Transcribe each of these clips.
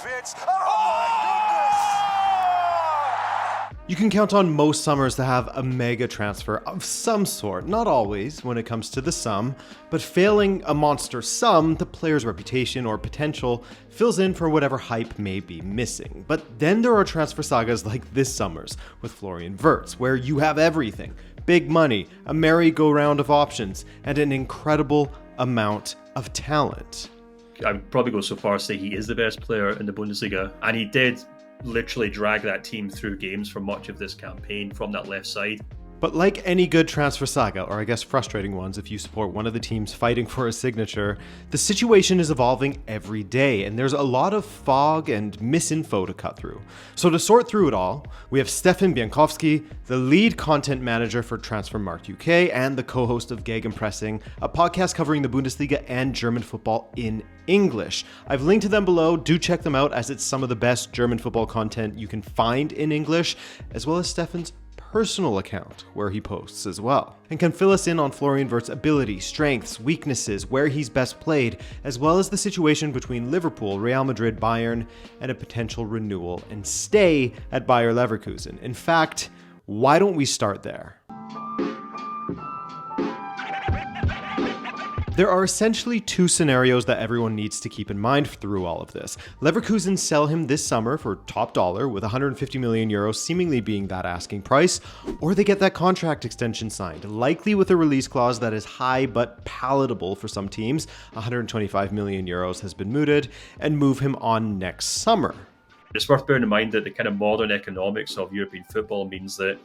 Wirtz. Oh my goodness! You can count on most summers to have a mega transfer of some sort, not always when it comes to the sum, but failing a monster sum, the player's reputation or potential fills in for whatever hype may be missing. But then there are transfer sagas like this summer's with Florian Wirtz, where you have everything: big money, a merry-go-round of options, and an incredible amount of talent. I would probably go so far as to say he is the best player in the Bundesliga, and he did literally drag that team through games for much of this campaign from that left side. But like any good transfer saga, or I guess frustrating ones if you support one of the teams fighting for a signature, the situation is evolving every day, and there's a lot of fog and misinfo to cut through. So to sort through it all, we have Stefan Biankowski, the lead content manager for Transfermarkt UK and the co-host of Gegenpressing, a podcast covering the Bundesliga and German football in English. I've linked to them below. Do check them out, as it's some of the best German football content you can find in English, as well as Stefan's personal account where he posts as well, and can fill us in on Florian Wirtz's ability, strengths, weaknesses, where he's best played, as well as the situation between Liverpool, Real Madrid, Bayern, and a potential renewal and stay at Bayer Leverkusen. In fact, why don't we start there? There are essentially two scenarios that everyone needs to keep in mind through all of this. Leverkusen sell him this summer for top dollar, with 150 million euros seemingly being that asking price, or they get that contract extension signed, likely with a release clause that is high but palatable for some teams. 125 million euros has been mooted, and move him on next summer. It's worth bearing in mind that the kind of modern economics of European football means that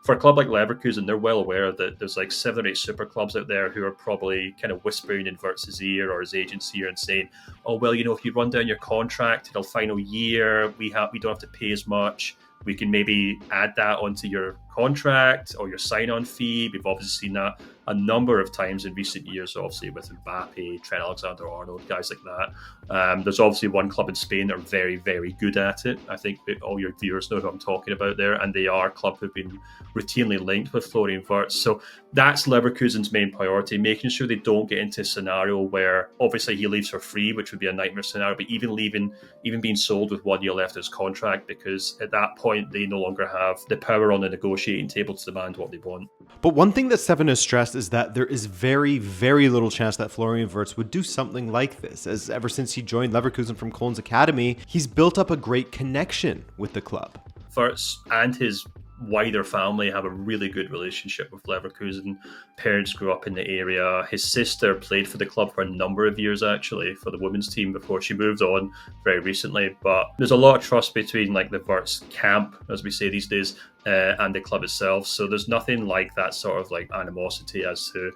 for a club like Leverkusen, they're well aware that there's like 7 or 8 super clubs out there who are probably kind of whispering in Wirtz's ear or his agent's ear and saying, oh, well, if you run down your contract in the final year, we don't have to pay as much. We can maybe add that onto your contract or your sign-on fee. We've obviously seen that a number of times in recent years, obviously with Mbappe, Trent Alexander-Arnold, guys like that. There's obviously one club in Spain that are very, very good at it. I think that all your viewers know who I'm talking about there, and they are a club who've been routinely linked with Florian Wirtz. So that's Leverkusen's main priority, making sure they don't get into a scenario where obviously he leaves for free, which would be a nightmare scenario, but even being sold with 1 year left of his contract, because at that point they no longer have the power on the negotiating table to demand what they want. But one thing that Stefan has stressed is that there is very, very little chance that Florian Wirtz would do something like this, as ever since he joined Leverkusen from Köln's academy, he's built up a great connection with the club. Wirtz and his wider family have a really good relationship with Leverkusen. Parents grew up in the area. His sister played for the club for a number of years, actually, for the women's team before she moved on very recently. But there's a lot of trust between like the Wirtz camp, as we say these days, and the club itself. So there's nothing like that sort of like animosity as to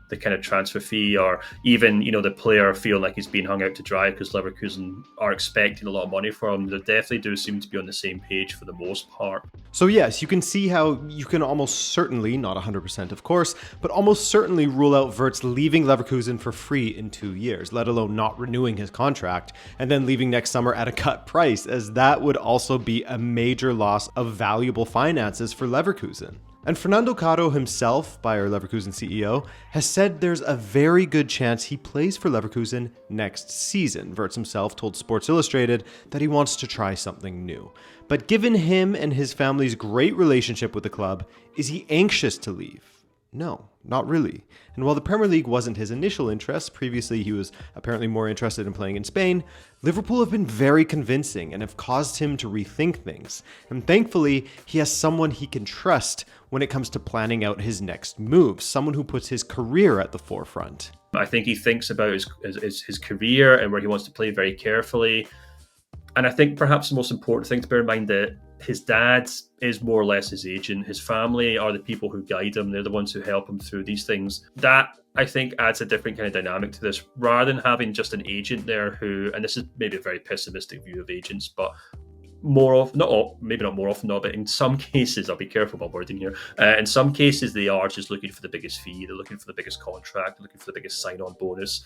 the kind of transfer fee, or even, the player feeling like he's being hung out to dry because Leverkusen are expecting a lot of money from him. They definitely do seem to be on the same page for the most part. So yes, you can see how you can almost certainly, not 100% of course, but almost certainly rule out Wirtz leaving Leverkusen for free in 2 years, let alone not renewing his contract, and then leaving next summer at a cut price, as that would also be a major loss of valuable finances for Leverkusen. And Fernando Caro himself, Bayer Leverkusen CEO, has said there's a very good chance he plays for Leverkusen next season. Wirtz himself told Sports Illustrated that he wants to try something new. But given him and his family's great relationship with the club, is he anxious to leave? No, not really. And while the Premier League wasn't his initial interest, previously he was apparently more interested in playing in Spain, Liverpool have been very convincing and have caused him to rethink things. And thankfully, he has someone he can trust when it comes to planning out his next moves, someone who puts his career at the forefront. I think he thinks about his career and where he wants to play very carefully. And I think perhaps the most important thing to bear in mind that his dad is more or less his agent. His family are the people who guide him. They're the ones who help him through these things. That, I think, adds a different kind of dynamic to this. Rather than having just an agent there who, and this is maybe a very pessimistic view of agents, but more often, maybe not more often, but in some cases, I'll be careful about wording here. In some cases, they are just looking for the biggest fee. They're looking for the biggest contract. They're looking for the biggest sign-on bonus.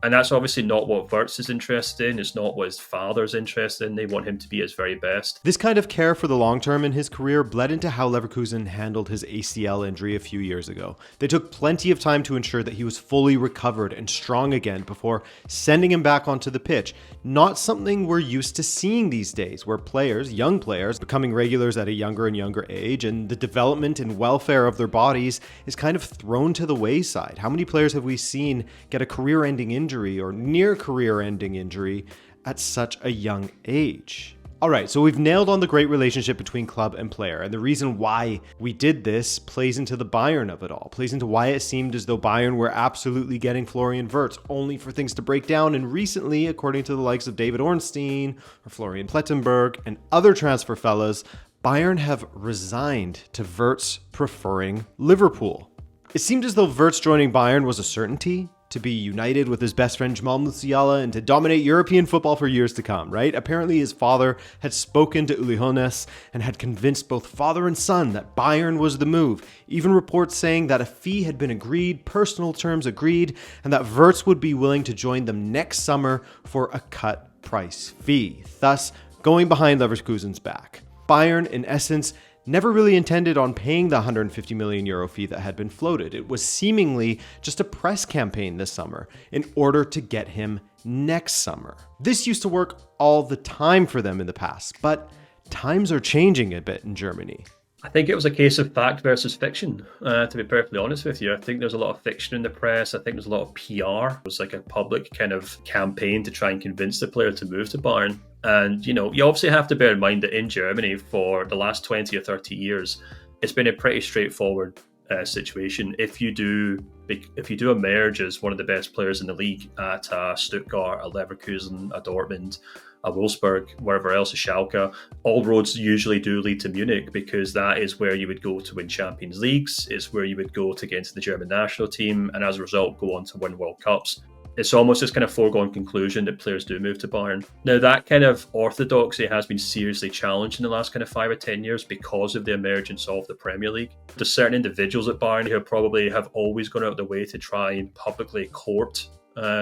And that's obviously not what Wirtz is interested in. It's not what his father's interested in. They want him to be his very best. This kind of care for the long term in his career bled into how Leverkusen handled his ACL injury a few years ago. They took plenty of time to ensure that he was fully recovered and strong again before sending him back onto the pitch. Not something we're used to seeing these days, where players, young players, becoming regulars at a younger and younger age, and the development and welfare of their bodies is kind of thrown to the wayside. How many players have we seen get a career-ending injury or near career-ending injury at such a young age? All right, so we've nailed on the great relationship between club and player, and the reason why we did this plays into the Bayern of it all, plays into why it seemed as though Bayern were absolutely getting Florian Wirtz, only for things to break down. And recently, according to the likes of David Ornstein or Florian Plettenberg and other transfer fellas, Bayern have resigned to Wirtz preferring Liverpool. It seemed as though Wirtz joining Bayern was a certainty, to be united with his best friend Jamal Musiala and to dominate European football for years to come, right? Apparently his father had spoken to Uli Hoeneß and had convinced both father and son that Bayern was the move. Even reports saying that a fee had been agreed, personal terms agreed, and that Wirtz would be willing to join them next summer for a cut price fee, thus going behind Leverkusen's back. Bayern, in essence, never really intended on paying the 150 million euro fee that had been floated. It was seemingly just a press campaign this summer in order to get him next summer. This used to work all the time for them in the past, but times are changing a bit in Germany. I think it was a case of fact versus fiction, to be perfectly honest with you. I think there's a lot of fiction in the press. I think there's a lot of PR. It was like a public kind of campaign to try and convince the player to move to Bayern. And, you obviously have to bear in mind that in Germany for the last 20 or 30 years, it's been a pretty straightforward situation. If you do emerge as one of the best players in the league at Stuttgart, a Leverkusen, a Dortmund, a Wolfsburg, wherever else, a Schalke, all roads usually do lead to Munich, because that is where you would go to win Champions Leagues. It's where you would go to get into the German national team, and as a result, go on to win World Cups. It's almost this kind of foregone conclusion that players do move to Bayern. Now, that kind of orthodoxy has been seriously challenged in the last kind of 5 or 10 years because of the emergence of the Premier League. There's certain individuals at Bayern who probably have always gone out of their way to try and publicly court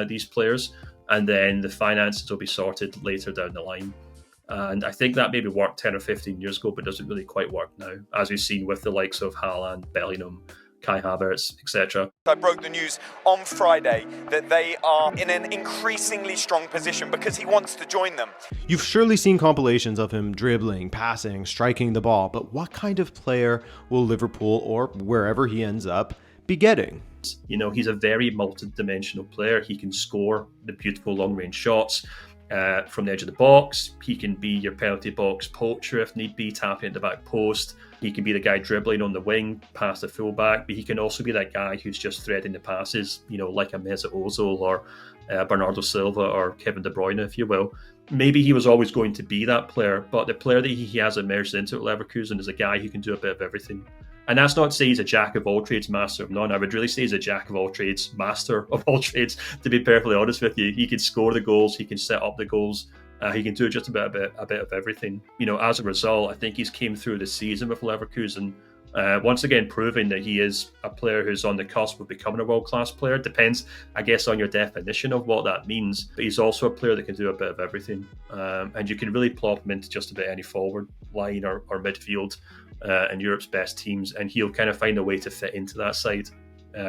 these players, and then the finances will be sorted later down the line. And I think that maybe worked 10 or 15 years ago, but doesn't really quite work now, as we've seen with the likes of Haaland, Bellingham, Kai Havertz, etc. I broke the news on Friday that they are in an increasingly strong position because he wants to join them. You've surely seen compilations of him dribbling, passing, striking the ball, but what kind of player will Liverpool, or wherever he ends up, be getting? He's a very multi-dimensional player. He can score the beautiful long-range shots from the edge of the box. He can be your penalty box poacher if need be, tapping at the back post. He can be the guy dribbling on the wing past the fullback, but he can also be that guy who's just threading the passes, like a Mesut Ozil or Bernardo Silva or Kevin De Bruyne, if you will. Maybe he was always going to be that player, but the player that he has emerged into at Leverkusen is a guy who can do a bit of everything. And that's not to say he's a jack of all trades, master of none. I would really say he's a jack of all trades, master of all trades, to be perfectly honest with you. He can score the goals, he can set up the goals, he can do just a bit of everything. As a result, I think he's came through the season with Leverkusen, once again proving that he is a player who's on the cusp of becoming a world-class player. Depends, I guess, on your definition of what that means. But he's also a player that can do a bit of everything. And you can really plop him into just about any forward line or midfield in Europe's best teams, and he'll kind of find a way to fit into that side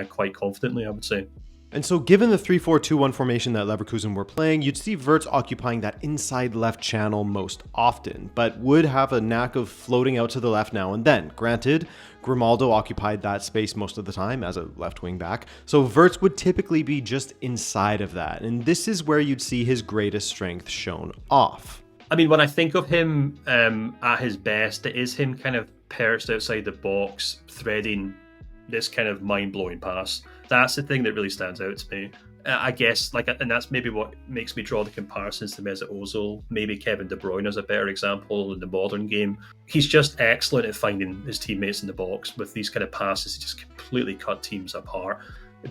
quite confidently, I would say. And so given the 3-4-2-1 formation that Leverkusen were playing, you'd see Wirtz occupying that inside left channel most often, but would have a knack of floating out to the left now and then. Granted, Grimaldo occupied that space most of the time as a left wing back, so Wirtz would typically be just inside of that, and this is where you'd see his greatest strength shown off. I mean, when I think of him at his best, it is him kind of perched outside the box, threading this kind of mind-blowing pass. That's the thing that really stands out to me. I guess, and that's maybe what makes me draw the comparisons to Mesut Ozil. Maybe Kevin De Bruyne is a better example in the modern game. He's just excellent at finding his teammates in the box with these kind of passes to just completely cut teams apart.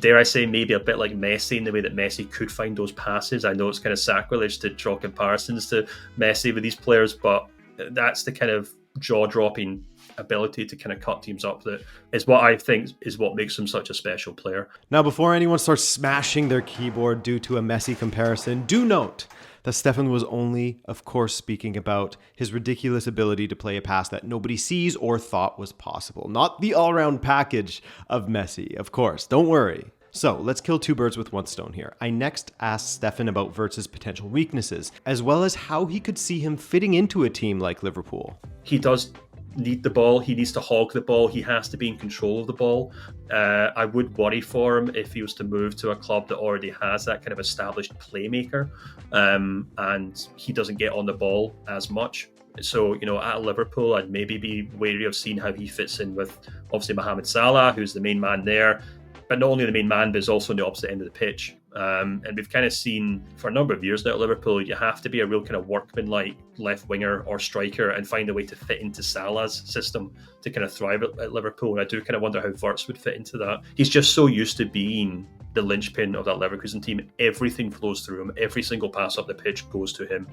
Dare I say, maybe a bit like Messi in the way that Messi could find those passes. I know it's kind of sacrilege to draw comparisons to Messi with these players, but that's the kind of jaw-dropping ability to kind of cut teams up that is what I think is what makes him such a special player. Now, before anyone starts smashing their keyboard due to a Messi comparison, do note that Stefan was only, of course, speaking about his ridiculous ability to play a pass that nobody sees or thought was possible. Not the all-round package of Messi, of course. Don't worry. So let's kill two birds with one stone here. I next asked Stefan about Wirtz's potential weaknesses, as well as how he could see him fitting into a team like Liverpool. He does need the ball. He needs to hog the ball. He has to be in control of the ball. I would worry for him if he was to move to a club that already has that kind of established playmaker, and he doesn't get on the ball as much. So, at Liverpool, I'd maybe be wary of seeing how he fits in with, obviously, Mohamed Salah, who's the main man there. But not only the main man, but is also on the opposite end of the pitch. And we've kind of seen for a number of years now at Liverpool, you have to be a real kind of workman-like left winger or striker and find a way to fit into Salah's system to kind of thrive at Liverpool. And I do kind of wonder how Wirtz would fit into that. He's just so used to being the linchpin of that Leverkusen team. Everything flows through him. Every single pass up the pitch goes to him.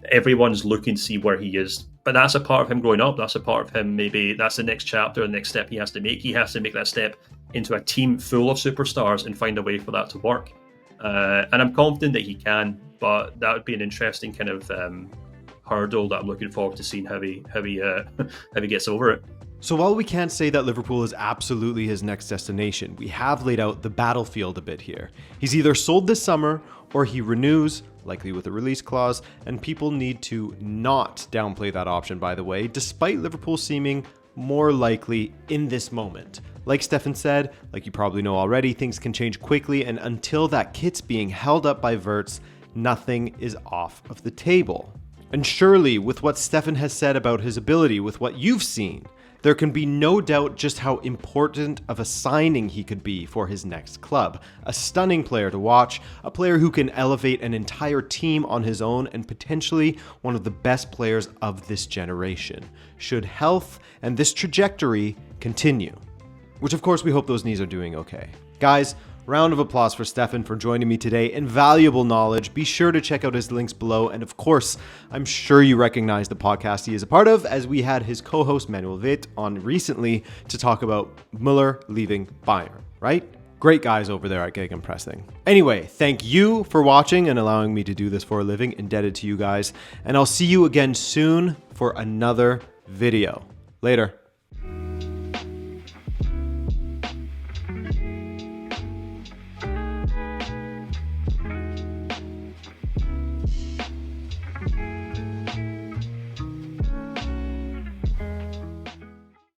Everyone's looking to see where he is. But that's a part of him growing up. That's a part of him, maybe that's the next chapter, the next step he has to make. He has to make that step into a team full of superstars and find a way for that to work. And I'm confident that he can, but that would be an interesting kind of hurdle that I'm looking forward to seeing how he gets over it. So while we can't say that Liverpool is absolutely his next destination, we have laid out the battlefield a bit here. He's either sold this summer or he renews, likely with a release clause, and people need to not downplay that option, by the way, despite Liverpool seeming more likely in this moment. Like Stefan said, like you probably know already, things can change quickly, and until that kit's being held up by Wirtz, nothing is off of the table. And surely, with what Stefan has said about his ability, with what you've seen, there can be no doubt just how important of a signing he could be for his next club. A stunning player to watch, a player who can elevate an entire team on his own, and potentially one of the best players of this generation, should health and this trajectory continue. Which of course we hope those knees are doing okay. Guys, round of applause for Stefan for joining me today. Invaluable knowledge. Be sure to check out his links below. And of course, I'm sure you recognize the podcast he is a part of, as we had his co-host Manuel Witt on recently to talk about Müller leaving Bayern, right? Great guys over there at Gegenpressing. Anyway, thank you for watching and allowing me to do this for a living. Indebted to you guys. And I'll see you again soon for another video. Later.